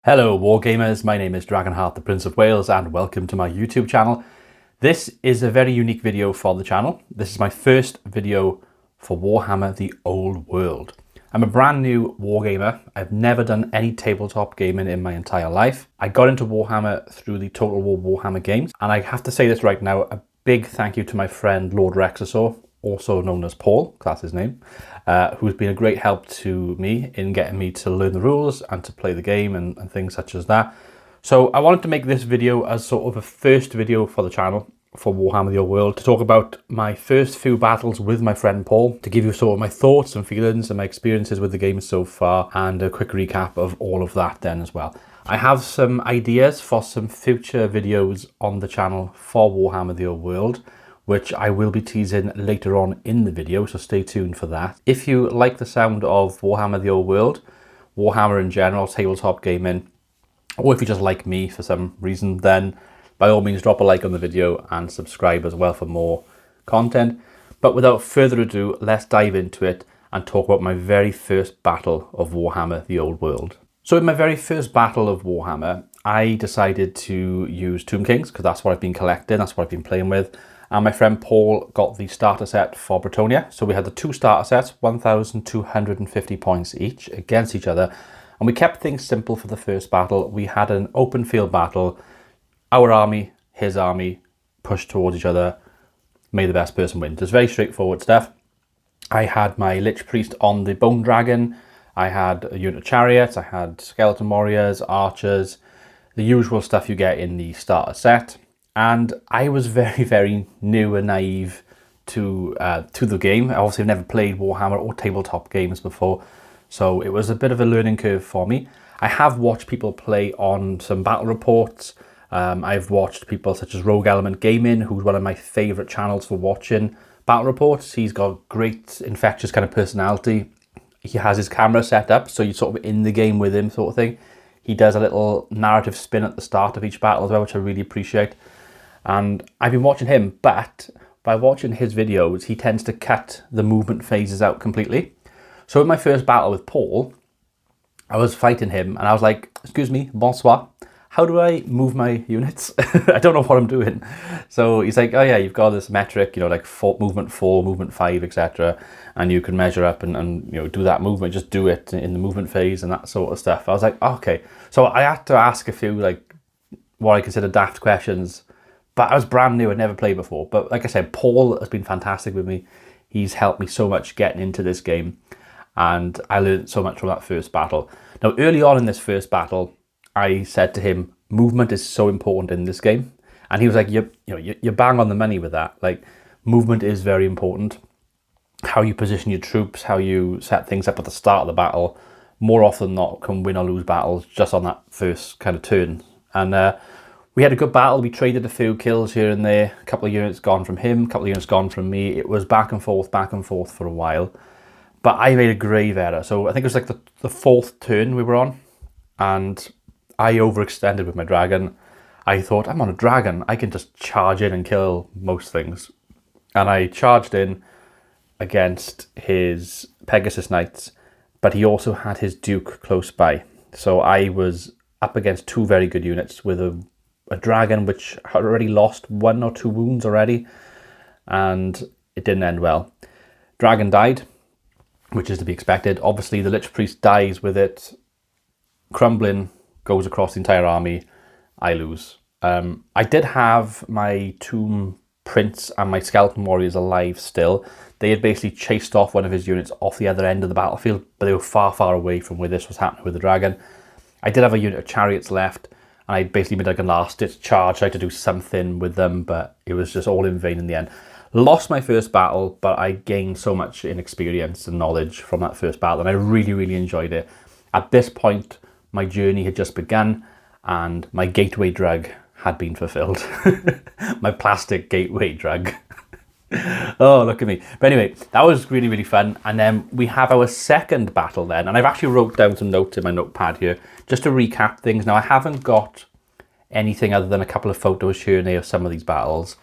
Hello Wargamers, my name is Dragonheart, the Prince of Wales, and welcome to my YouTube channel. This is a very unique video for the channel. This is my first video for Warhammer the Old World. I'm a brand new Wargamer. I've never done any tabletop gaming in my entire life. I got into Warhammer through the Total War Warhammer games, and I have to say this right now, a big thank you to my friend Lord Rexasaur, also known as Paul, that's his name, who's been a great help to me in getting me to learn the rules and to play the game and things such as that. So I wanted to make this video as sort of a first video for the channel for Warhammer the Old World, to talk about my first few battles with my friend Paul, to give you sort of my thoughts and feelings and my experiences with the game so far, and a quick recap of all of that then as well. I have some ideas for some future videos on the channel for Warhammer the Old World, which I will be teasing later on in the video, so stay tuned for that. If you like the sound of Warhammer the Old World, Warhammer in general, tabletop gaming, or if you just like me for some reason, then by all means drop a like on the video and subscribe as well for more content. But without further ado, let's dive into it and talk about my very first battle of Warhammer the Old World. So in my very first battle of Warhammer, I decided to use Tomb Kings, because that's what I've been collecting, that's what I've been playing with. And my friend Paul got the starter set for Bretonnia. So we had the two starter sets, 1,250 points each, against each other. And we kept things simple for the first battle. We had an open field battle. Our army, his army, pushed towards each other. May the best person win. Just very straightforward stuff. I had my Lich Priest on the Bone Dragon. I had a unit of chariots. I had skeleton warriors, archers, the usual stuff you get in the starter set. And I was very, very new and naive to the game. I obviously have never played Warhammer or tabletop games before, so it was a bit of a learning curve for me. I have watched people play on some battle reports. I've watched people such as Rogue Element Gaming, who's one of my favourite channels for watching battle reports. He's got great infectious kind of personality. He has his camera set up, so you're sort of in the game with him sort of thing. He does a little narrative spin at the start of each battle as well, which I really appreciate. And I've been watching him, but by watching his videos, he tends to cut the movement phases out completely. So in my first battle with Paul, I was fighting him and I was like, excuse me, bonsoir, how do I move my units? I don't know what I'm doing. So he's like, oh yeah, you've got this metric, you know, like movement 4, movement 5, etc. And you can measure up and you know, do that movement, just do it in the movement phase and that sort of stuff. I was like, okay. So I had to ask a few, like, what I consider daft questions. But I was brand new, I'd never played before. But like I said, Paul has been fantastic with me. He's helped me so much getting into this game. And I learned so much from that first battle. Now, early on in this first battle, I said to him, movement is so important in this game. And he was like, you're bang on the money with that. Like, movement is very important. How you position your troops, how you set things up at the start of the battle, more often than not can win or lose battles just on that first kind of turn. And we had a good battle. We traded a few kills here and there. A couple of units gone from him, a couple of units gone from me. It was back and forth for a while. But I made a grave error. So I think it was like the fourth turn we were on. And I overextended with my dragon. I thought, I'm on a dragon. I can just charge in and kill most things. And I charged in against his Pegasus Knights. But he also had his Duke close by. So I was up against two very good units with a dragon which had already lost 1 or 2 wounds already, and it didn't end well. Dragon died, which is to be expected. Obviously the Lich Priest dies with it. Crumbling goes across the entire army. I lose. I did have my Tomb Prince and my Skeleton Warriors alive still. They had basically chased off one of his units off the other end of the battlefield, but they were far, far away from where this was happening with the dragon. I did have a unit of chariots left, and I basically made like a last-ditch charge, tried to do something with them, but it was just all in vain in the end. Lost my first battle, but I gained so much in experience and knowledge from that first battle, and I really, really enjoyed it. At this point, my journey had just begun, and my gateway drug had been fulfilled. My plastic gateway drug. Oh, look at me. But anyway, that was really, really fun. And then we have our second battle then. And I've actually wrote down some notes in my notepad here just to recap things. Now, I haven't got anything other than a couple of photos here and there of some of these battles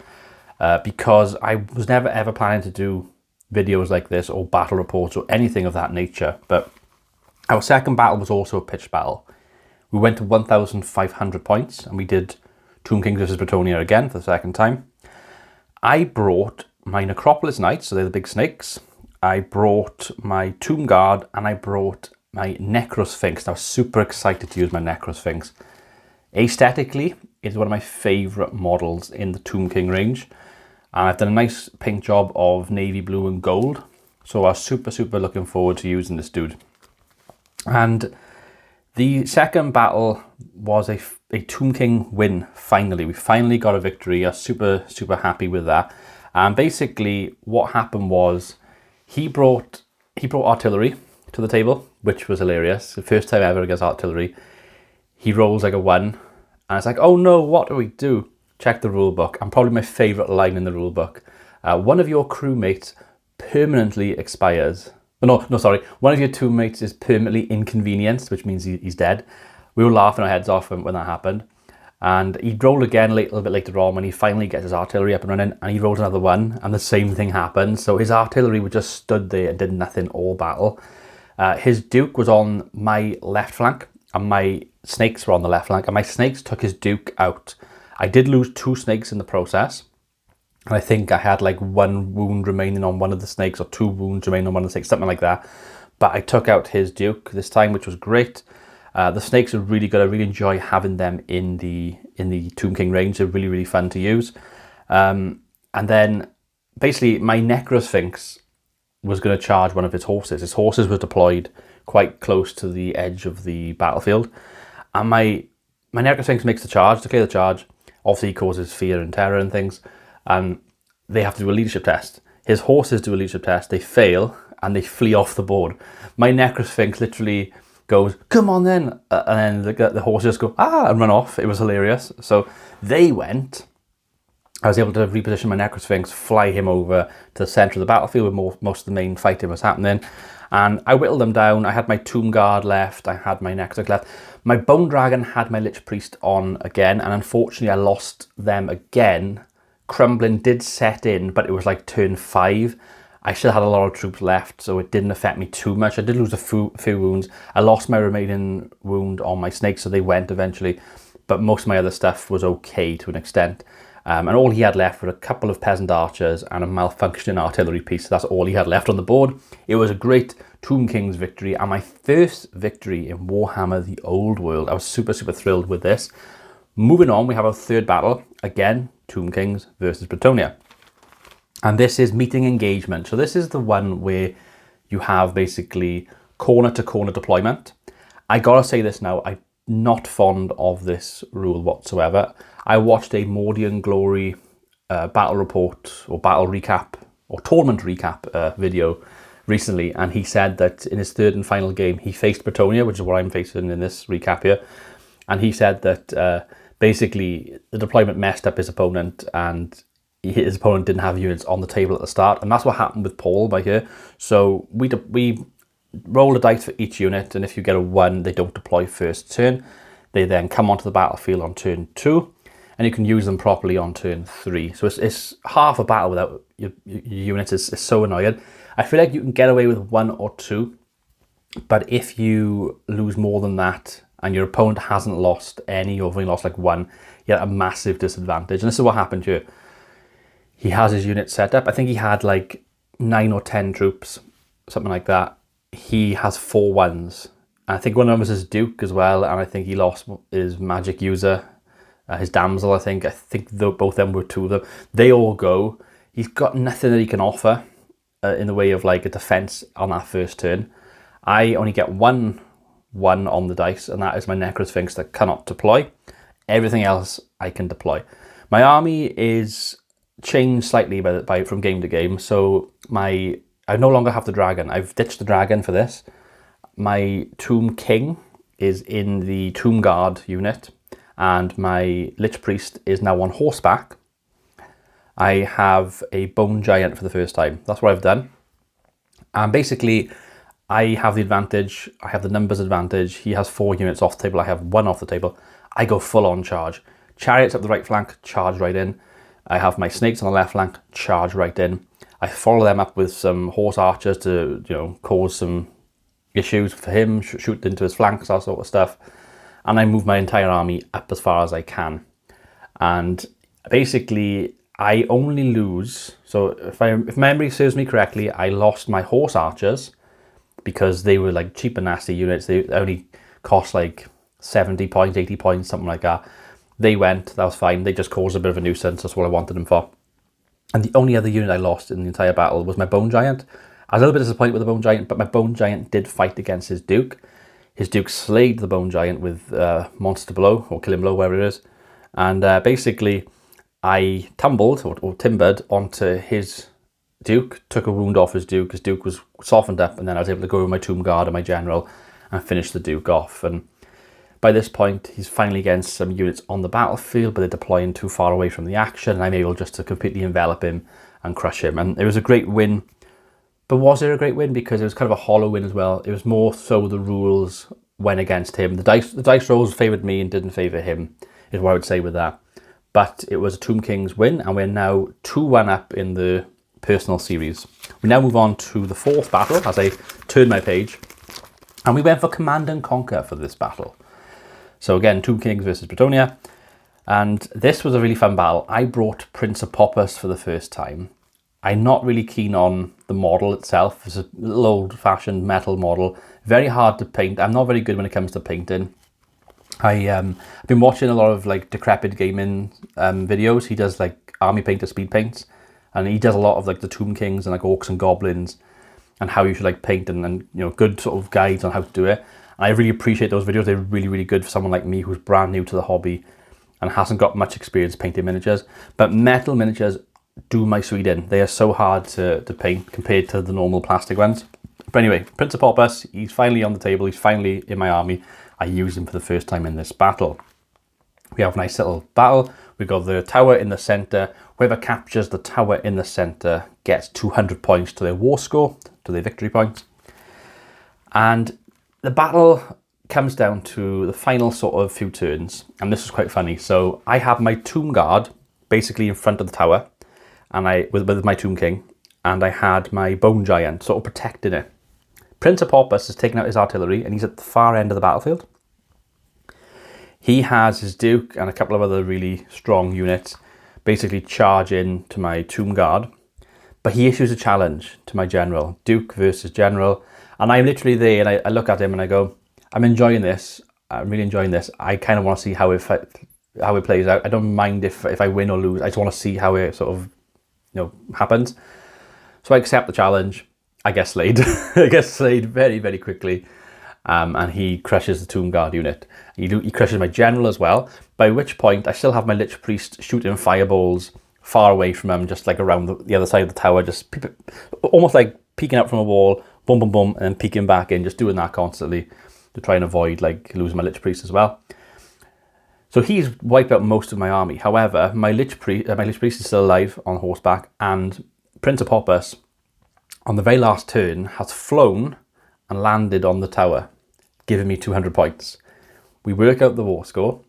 because I was never ever planning to do videos like this or battle reports or anything of that nature. But our second battle was also a pitched battle. We went to 1,500 points and we did Tomb Kings versus Bretonnia again for the second time. I brought my Necropolis Knights, so they're the big snakes. I brought my Tomb Guard and I brought my Necrosphinx. I was super excited to use my Necrosphinx. Aesthetically, it's one of my favourite models in the Tomb King range. And I've done a nice paint job of navy blue and gold. So I was super looking forward to using this dude. And the second battle was a Tomb King win, finally. We finally got a victory. I was super happy with that. And basically what happened was he brought artillery to the table, which was hilarious. The first time ever against artillery. He rolls like a 1. And it's like, oh no, what do we do? Check the rule book. And probably my favourite line in the rule book. One of your crewmates permanently expires. No, sorry. One of your teammates is permanently inconvenienced, which means he's dead. We were laughing our heads off when that happened. And he rolled again a little bit later on when he finally gets his artillery up and running, and he rolled another 1, and the same thing happened. So his artillery was just stood there and did nothing all battle. His Duke was on my left flank, and my snakes were on the left flank, and my snakes took his Duke out. I did lose 2 snakes in the process. And I think I had like 1 wound remaining on one of the snakes, or 2 wounds remaining on one of the snakes, something like that. But I took out his Duke this time, which was great. The snakes are really good. I really enjoy having them in the Tomb King range. They're really fun to use. And then basically my Necrosphinx was going to charge one of his horses. His horses were deployed quite close to the edge of the battlefield. And my Necrosphinx makes the charge, to clear the charge. Obviously, he causes fear and terror and things. And they have to do a leadership test. His horses do a leadership test. They fail, and they flee off the board. My Necrosphinx literally goes, come on then. And then the horses just go, ah, and run off. It was hilarious. So they went. I was able to reposition my Necrosphinx, fly him over to the centre of the battlefield where most of the main fighting was happening. And I whittled them down. I had my Tomb Guard left. I had my Necrosphinx left. My Bone Dragon had my Lich Priest on again. And unfortunately, I lost them again. Crumbling did set in, but it was like turn 5. I still had a lot of troops left, so it didn't affect me too much. I did lose a few wounds. I lost my remaining wound on my snakes, so they went eventually. But most of my other stuff was okay to an extent. And all he had left were a couple of peasant archers and a malfunctioning artillery piece. That's all he had left on the board. It was a great Tomb Kings victory and my first victory in Warhammer the Old World. I was super thrilled with this. Moving on, we have our third battle. Again, Tomb Kings versus Bretonnia. And this is meeting engagement. So this is the one where you have basically corner-to-corner deployment. I gotta say this now, I'm not fond of this rule whatsoever. I watched a Mordian Glory battle report or battle recap or tournament recap video recently, and he said that in his third and final game he faced Bretonnia, which is what I'm facing in this recap here, and he said that basically the deployment messed up his opponent and his opponent didn't have units on the table at the start, and that's what happened with Paul by here. So we roll a dice for each unit, and if you get a 1, they don't deploy first turn. They then come onto the battlefield on turn 2, and you can use them properly on turn 3. So it's half a battle without your units. It's so annoying. I feel like you can get away with 1 or 2, but if you lose more than that and your opponent hasn't lost any, or only lost like 1, you're at a massive disadvantage. And this is what happened here. He has his unit set up. I think he had like 9 or 10 troops, something like that. He has 4 1s. I think one of them was his Duke as well, and I think he lost his magic user, his damsel, I think. Both of them were 2 of them. They all go. He's got nothing that he can offer in the way of like a defense on that first turn. I only get 1 on the dice, and that is my Necrosphinx that cannot deploy. Everything else I can deploy. My army is changed slightly from game to game. So I no longer have the dragon. I've ditched the dragon for this. My Tomb King is in the Tomb Guard unit, and my Lich Priest is now on horseback. I have a Bone Giant for the first time. That's what I've done. And basically, I have the advantage. I have the numbers advantage. He has 4 units off the table. I have 1 off the table. I go full on charge. Chariots up the right flank, charge right in. I have my snakes on the left flank, charge right in. I follow them up with some horse archers to, cause some issues for him, shoot into his flanks, that sort of stuff. and I move my entire army up as far as I can. And basically, I only lose, so if memory serves me correctly, I lost my horse archers because they were like cheap and nasty units. They only cost like 70 points, 80 points, something like that. They went, that was fine. They just caused a bit of a nuisance. That's what I wanted them for. And the only other unit I lost in the entire battle was my Bone Giant. I was a little bit disappointed with the Bone Giant, but my Bone Giant did fight against his Duke. His Duke slayed the Bone Giant with Monster Blow, or Killing Blow, whatever it is. And basically, I tumbled, or timbered, onto his Duke, took a wound off his Duke. His Duke was softened up, and then I was able to go with my Tomb Guard and my General and finish the Duke off. And by this point, he's finally against some units on the battlefield, but they're deploying too far away from the action, and I'm able just to completely envelop him and crush him. And it was a great win. But was it a great win? Because it was kind of a hollow win as well. It was more so the rules went against him. The dice rolls favoured me and didn't favour him, is what I would say with that. But it was a Tomb King's win, and we're now 2-1 up in the personal series. We now move on to the fourth battle as I turn my page. And we went for Command and Conquer for this battle. So again, Tomb Kings versus Bretonnia. And this was a really fun battle. I brought Prince of Popus for the first time. I'm not really keen on the model itself. It's a little old-fashioned metal model. Very hard to paint. I'm not very good when it comes to painting. I've been watching a lot of like Decrepit Gaming videos. He does like Army Painter speed paints. And he does a lot of like the Tomb Kings and like Orcs and Goblins and how you should like paint and you know, good sort of guides on how to do it. And I really appreciate those videos. They're really, really good for someone like me who's brand new to the hobby and hasn't got much experience painting miniatures. But metal miniatures do my sweet in. They are so hard to paint compared to the normal plastic ones. But anyway, Prince of Popus, he's finally on the table. He's finally in my army. I used him for the first time in this battle. We have a nice little battle. We've got the tower in the centre. Whoever captures the tower in the centre gets 200 points to their war score, to their victory points. And the battle comes down to the final sort of few turns. And this is quite funny. So I have my Tomb Guard basically in front of the tower, and with my Tomb King, and I had my Bone Giant sort of protecting it. Prince of Popus has taken out his artillery, and he's at the far end of the battlefield. He has his Duke and a couple of other really strong units basically charge in to my Tomb Guard, but he issues a challenge to my General, Duke versus General, and I'm literally there, and I look at him and I go, I'm enjoying this, I'm really enjoying this. I kind of want to see how it plays out. I don't mind if I win or lose. I just want to see how it sort of happens. So I accept the challenge. I get slayed. I get slayed very, very quickly. And he crushes the Tomb Guard unit. He crushes my General as well, by which point I still have my Lich Priest shooting fireballs far away from him, just like around the other side of the tower, just almost like peeking out from a wall, boom, boom, boom, and then peeking back in, just doing that constantly to try and avoid like losing my Lich Priest as well. So he's wiped out most of my army. However, my Lich Priest is still alive on horseback, and Prince of Popus, on the very last turn, has flown and landed on the tower, giving me 200 points. We work out the war score.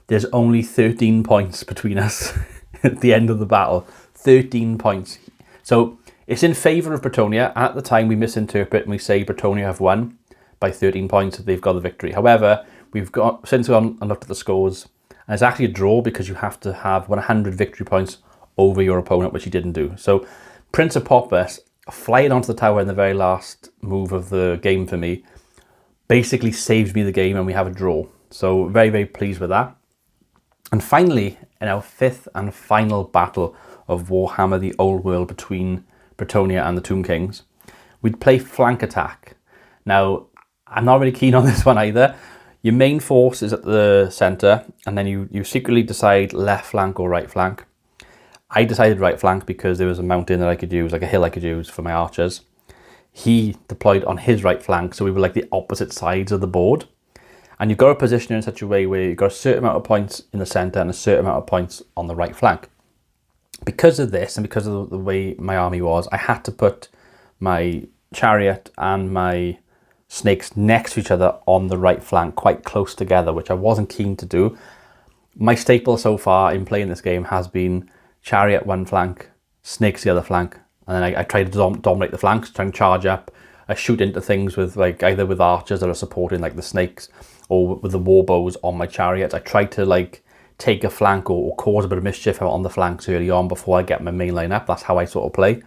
There's only 13 points between us at the end of the battle. 13 points. So it's in favour of Bretonnia. At the time, we misinterpret and we say Bretonnia have won by 13 points. They've got the victory. However, we've got since gone and looked at the scores, and it's actually a draw because you have to have 100 victory points over your opponent, which he didn't do. So Prince of Popus flying onto the tower in the very last move of the game for me basically saves me the game, and we have a draw. So very, very pleased with that. And finally, in our fifth and final battle of Warhammer, the Old World, between Bretonnia and the Tomb Kings, we'd play flank attack. Now, I'm not really keen on this one either. Your main force is at the centre, and then you secretly decide left flank or right flank. I decided right flank because there was a mountain that I could use, like a hill I could use for my archers. He deployed on his right flank, so we were like the opposite sides of the board. And you've got to position it in such a way where you've got a certain amount of points in the centre and a certain amount of points on the right flank. Because of this, and because of the way my army was, I had to put my chariot and my snakes next to each other on the right flank, quite close together, which I wasn't keen to do. My staple so far in playing this game has been chariot one flank, snakes the other flank, and then I try to dominate the flanks, try and charge up. I shoot into things with like either with archers that are supporting like the snakes, or with the war bows on my chariots. I try to like take a flank or cause a bit of mischief out on the flanks early on before I get my main line up. That's how I sort of play.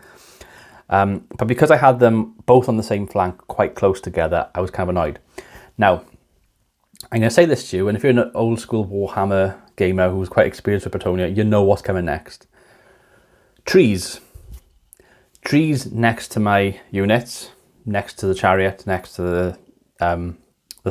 But because I had them both on the same flank quite close together, I was kind of annoyed. Now, I'm going to say this to you, and if you're an old school Warhammer gamer who's quite experienced with Bretonnia, you know what's coming next. Trees. Trees next to my units, next to the chariot, next to the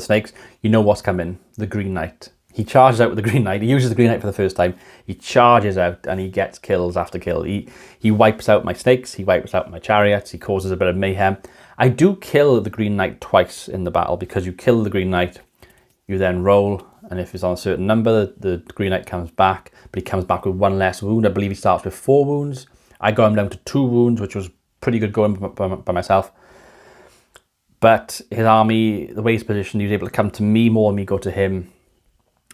snakes. You know what's coming. The Green Knight. He charges out with the Green Knight. He uses the Green Knight for the first time. He charges out and he gets kills after kill. He wipes out my snakes. He wipes out my chariots. He causes a bit of mayhem. I do kill the Green Knight twice in the battle, because you kill the Green Knight, you then roll, and if it's on a certain number, the Green Knight comes back, but he comes back with 1 less wound. I believe he starts with 4 wounds. I got him down to 2 wounds, which was pretty good going by myself. But his army, the way he's positioned, he was able to come to me more than me go to him.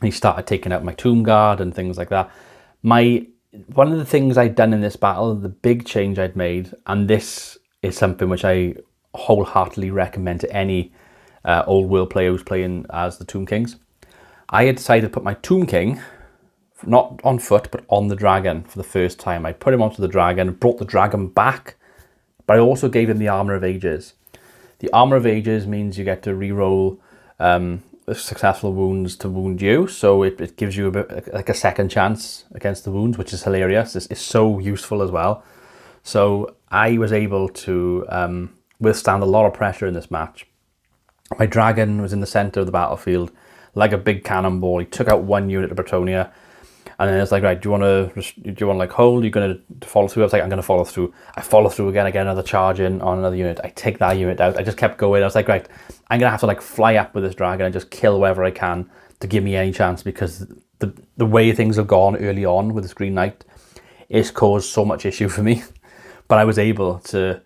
He started taking out my Tomb Guard and things like that. One of the things I'd done in this battle, the big change I'd made, and this is something which I wholeheartedly recommend to any old world player who's playing as the Tomb Kings. I had decided to put my Tomb King, not on foot, but on the dragon for the first time. I put him onto the dragon, brought the dragon back, but I also gave him the Armour of Ages. The Armour of Ages means you get to re-roll successful wounds to wound you, so it gives you a bit like a second chance against the wounds, which is hilarious. It's so useful as well. So I was able to withstand a lot of pressure in this match. My dragon was in the center of the battlefield like a big cannonball. He took out 1 unit of Bretonnia, and then it's like, right, do you want to like hold? You're going to follow through? I was like, I'm going to follow through. I follow through again. I get another charge in on another unit. I take that unit out. I just kept going. I was like, right, I'm going to have to like fly up with this dragon and just kill whoever I can to give me any chance, because the way things have gone early on with this Green Knight, it's caused so much issue for me. But I was able to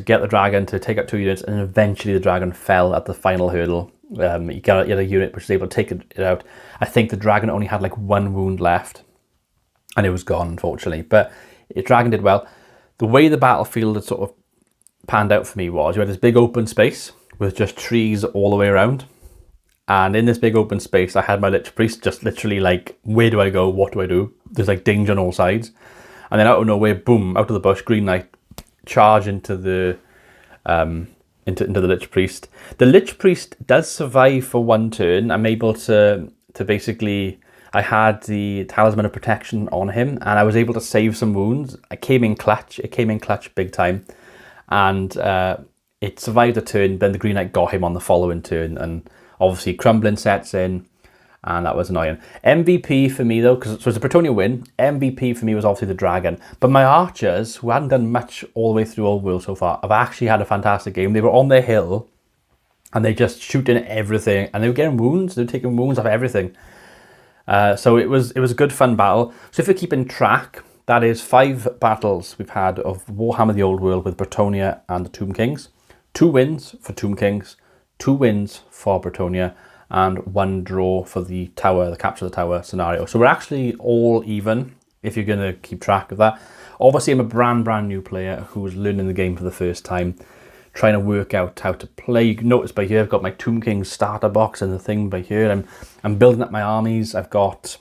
get the dragon to take out 2 units, and eventually the dragon fell at the final hurdle. You had a unit which was able to take it out. I think the dragon only had like 1 wound left, and it was gone, unfortunately. But the dragon did well. The way the battlefield had sort of panned out for me was, you had this big open space with just trees all the way around. And in this big open space, I had my Lich Priest just literally like, where do I go? What do I do? There's like danger on all sides. And then out of nowhere, boom, out of the bush, Green Knight charge into the into the Lich Priest. The Lich Priest does survive for 1 turn. I'm able to basically, I had the Talisman of Protection on him, and I was able to save some wounds. I came in clutch. It came in clutch big time, and it survived a turn. Then the Green Knight got him on the following turn, and obviously crumbling sets in, and that was annoying. MVP for me though, because it was a Bretonnia win, MVP for me was obviously the dragon. But my archers, who hadn't done much all the way through Old World so far, have actually had a fantastic game. They were on their hill, and they just shooting everything, and they were getting wounds. They were taking wounds off everything. So it was a good fun battle. So if you're keeping track, that is 5 battles we've had of Warhammer the Old World with Bretonnia and the Tomb Kings. 2 wins for Tomb Kings, 2 wins for Bretonnia, and 1 draw for the tower, the capture the tower scenario. So we're actually all even, if you're going to keep track of that. Obviously, I'm a brand new player who's learning the game for the first time, trying to work out how to play. You can notice by here, I've got my Tomb King starter box and the thing by here. I'm building up my armies. I've got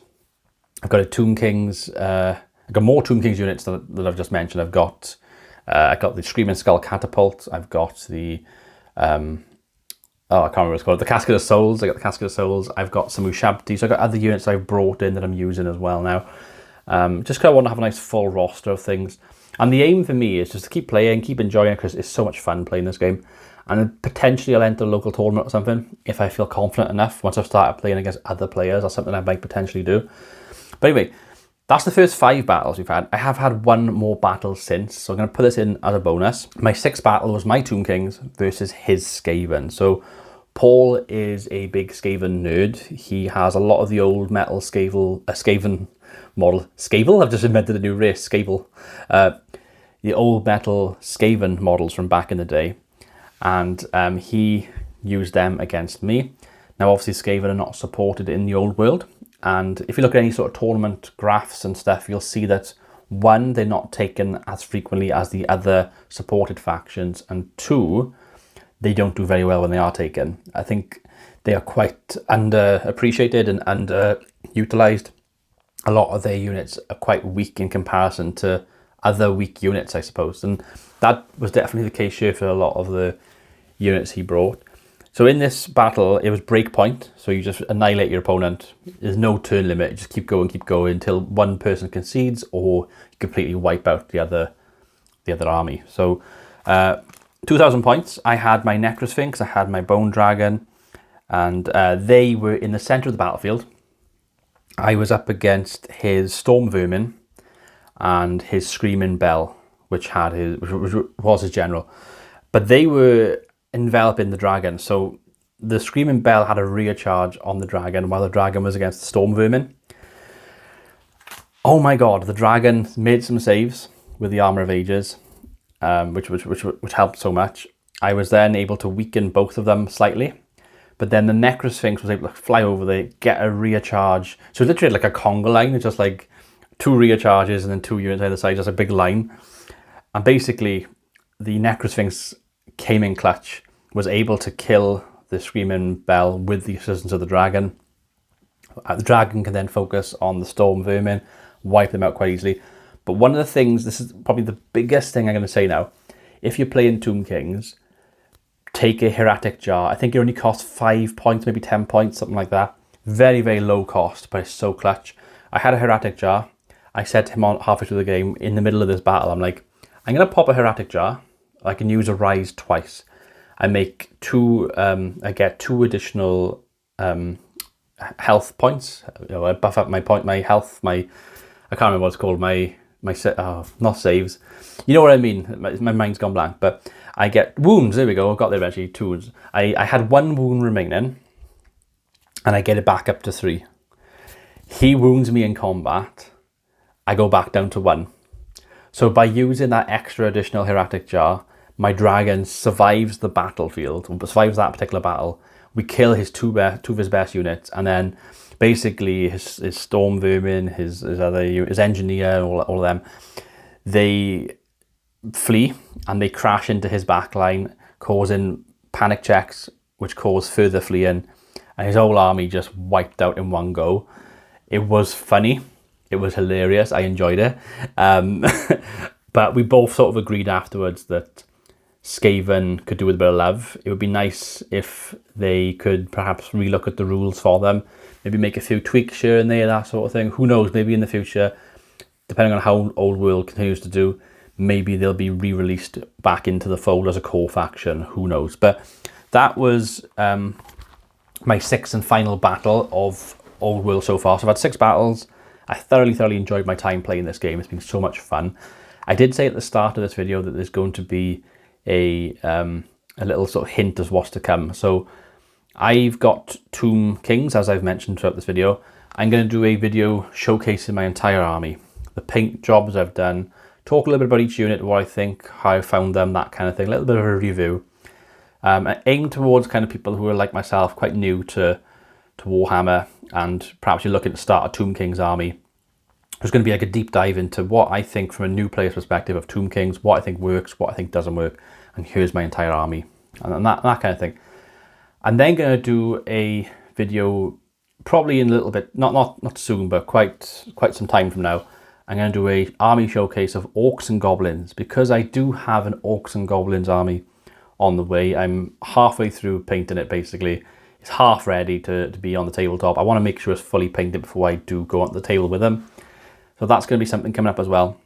a Tomb Kings. I've got more Tomb Kings units that I've just mentioned. I've got the Screaming Skull catapult. I've got the I can't remember what it's called. The Casket of Souls. I got the Casket of Souls. I've got some Ushabti. So I've got other units I've brought in that I'm using as well now. Just because I want to have a nice full roster of things. And the aim for me is just to keep playing, keep enjoying it, because it's so much fun playing this game. And then potentially I'll enter a local tournament or something if I feel confident enough. Once I've started playing against other players, or something I might potentially do. But anyway, that's the first 5 battles we've had. I have had 1 more battle since, so I'm going to put this in as a bonus. My 6th battle was my Tomb Kings versus his Skaven. So Paul is a big Skaven nerd. He has a lot of the old metal Skaven model. Skaven? I've just invented a new race, Skaven. The old metal Skaven models from back in the day. And he used them against me. Now, obviously, Skaven are not supported in the old world. And if you look at any sort of tournament graphs and stuff, you'll see that 1, they're not taken as frequently as the other supported factions. And 2, they don't do very well when they are taken. I think they are quite underappreciated and underutilized. A lot of their units are quite weak in comparison to other weak units, I suppose. And that was definitely the case here for a lot of the units he brought. So in this battle, it was breakpoint. So you just annihilate your opponent. There's no turn limit. You just keep going until one person concedes or you completely wipe out the other army. So 2,000 points. I had my Necrosphinx, I had my Bone Dragon, and they were in the center of the battlefield. I was up against his Storm Vermin and his Screaming Bell, which was his general. But they were enveloping the dragon. So the Screaming Bell had a rear charge on the dragon while the dragon was against the Storm Vermin. Oh my god, the dragon made some saves with the Armor of Ages, which helped so much. I was then able to weaken both of them slightly. But then the Necrosphinx was able to fly over there, get a rear charge. So literally like a conga line. It's just like 2 rear charges and then 2 units either side, just a big line. And basically, the Necrosphinx came in clutch, was able to kill the Screaming Bell with the assistance of the dragon. The dragon can then focus on the Storm Vermin, wipe them out quite easily. But one of the things, this is probably the biggest thing I'm going to say now, if you're playing Tomb Kings, take a Hieratic Jar. I think it only costs 5 points, maybe 10 points, something like that. Very, very low cost, but it's so clutch. I had a Hieratic Jar. I said to him on halfway through the game, in the middle of this battle, I'm like, I'm going to pop a Hieratic Jar. I can use a Rise twice. I make 2, I get 2 additional health points. I buff up my health, I can't remember what it's called, not saves. You know what I mean? My mind's gone blank, but I get wounds. There we go. I got there eventually. 2 wounds. I had 1 wound remaining, and I get it back up to 3. He wounds me in combat. I go back down to 1. So by using that extra additional Hieratic Jar, my dragon survives the battlefield, survives that particular battle. We kill his two of his best units, and then basically his Storm Vermin, his Engineer, all of them, they flee and they crash into his backline, causing panic checks, which cause further fleeing, and his whole army just wiped out in one go. It was funny. It was hilarious. I enjoyed it. But we both sort of agreed afterwards that Skaven could do with a bit of love. It would be nice if they could perhaps relook at the rules for them, maybe make a few tweaks here and there, that sort of thing. Who knows, maybe in the future, depending on how Old World continues to do, maybe they'll be re-released back into the fold as a core faction. Who knows? But that was my 6th and final battle of Old World so far. So I've had 6 battles. I thoroughly enjoyed my time playing this game. It's been so much fun. I did say at the start of this video that there's going to be a little sort of hint as what's to come. So I've got Tomb Kings, as I've mentioned throughout this video. I'm going to do a video showcasing my entire army, the paint jobs I've done, talk a little bit about each unit, what I think, how I found them, that kind of thing, a little bit of a review. Aim towards kind of people who are like myself, quite new to Warhammer, and perhaps you're looking to start a Tomb Kings army. There's going to be like a deep dive into what I think from a new player's perspective of Tomb Kings, what I think works, what I think doesn't work, and here's my entire army, and that kind of thing. I'm then going to do a video probably in a little bit, not soon, but quite some time from now. I'm going to do a army showcase of Orcs and Goblins, because I do have an Orcs and Goblins army on the way. I'm halfway through painting it, basically. It's half ready to be on the tabletop. I want to make sure it's fully painted before I do go onto the table with them. So that's going to be something coming up as well.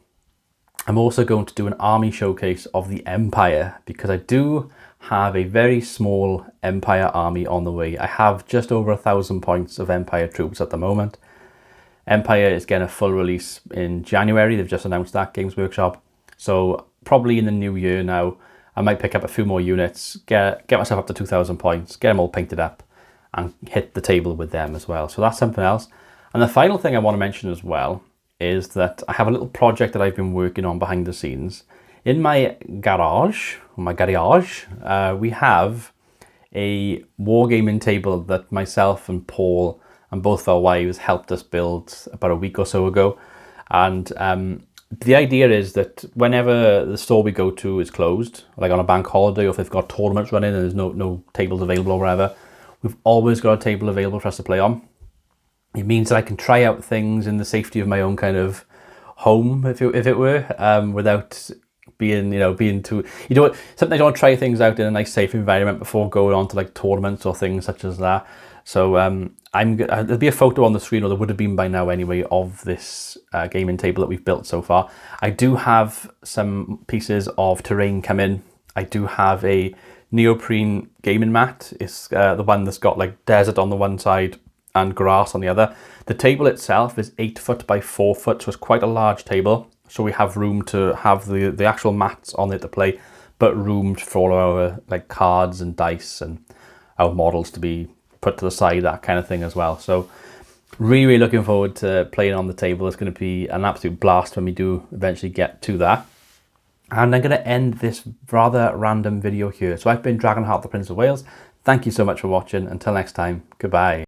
I'm also going to do an army showcase of the Empire, because I do have a very small Empire army on the way. I have just over 1,000 points of Empire troops at the moment. Empire is getting a full release in January. They've just announced that, Games Workshop. So probably in the new year now, I might pick up a few more units, get myself up to 2,000 points, get them all painted up, and hit the table with them as well. So that's something else. And the final thing I want to mention as well is that I have a little project that I've been working on behind the scenes. In my garage, we have a wargaming table that myself and Paul and both of our wives helped us build about a week or so ago. And the idea is that whenever the store we go to is closed, like on a bank holiday, or if they've got tournaments running and there's no tables available or whatever, We've always got a table available for us to play on. It means that I can try out things in the safety of my own kind of home, if it were, without being, being too, sometimes you want to try things out in a nice safe environment before going on to like tournaments or things such as that. So there'll be a photo on the screen, or there would have been by now anyway, of this gaming table that we've built so far. I do have some pieces of terrain come in. I do have a neoprene gaming mat. It's the one that's got like desert on the one side and grass on the other. The table itself is 8 foot by 4 foot, so it's quite a large table. So we have room to have the actual mats on it to play, but room for all our like cards and dice and our models to be put to the side, that kind of thing as well. So really looking forward to playing on the table. It's going to be an absolute blast when we do eventually get to that. And I'm going to end this rather random video here. So I've been Dragonheart, the Prince of Wales. Thank you so much for watching. Until next time, goodbye.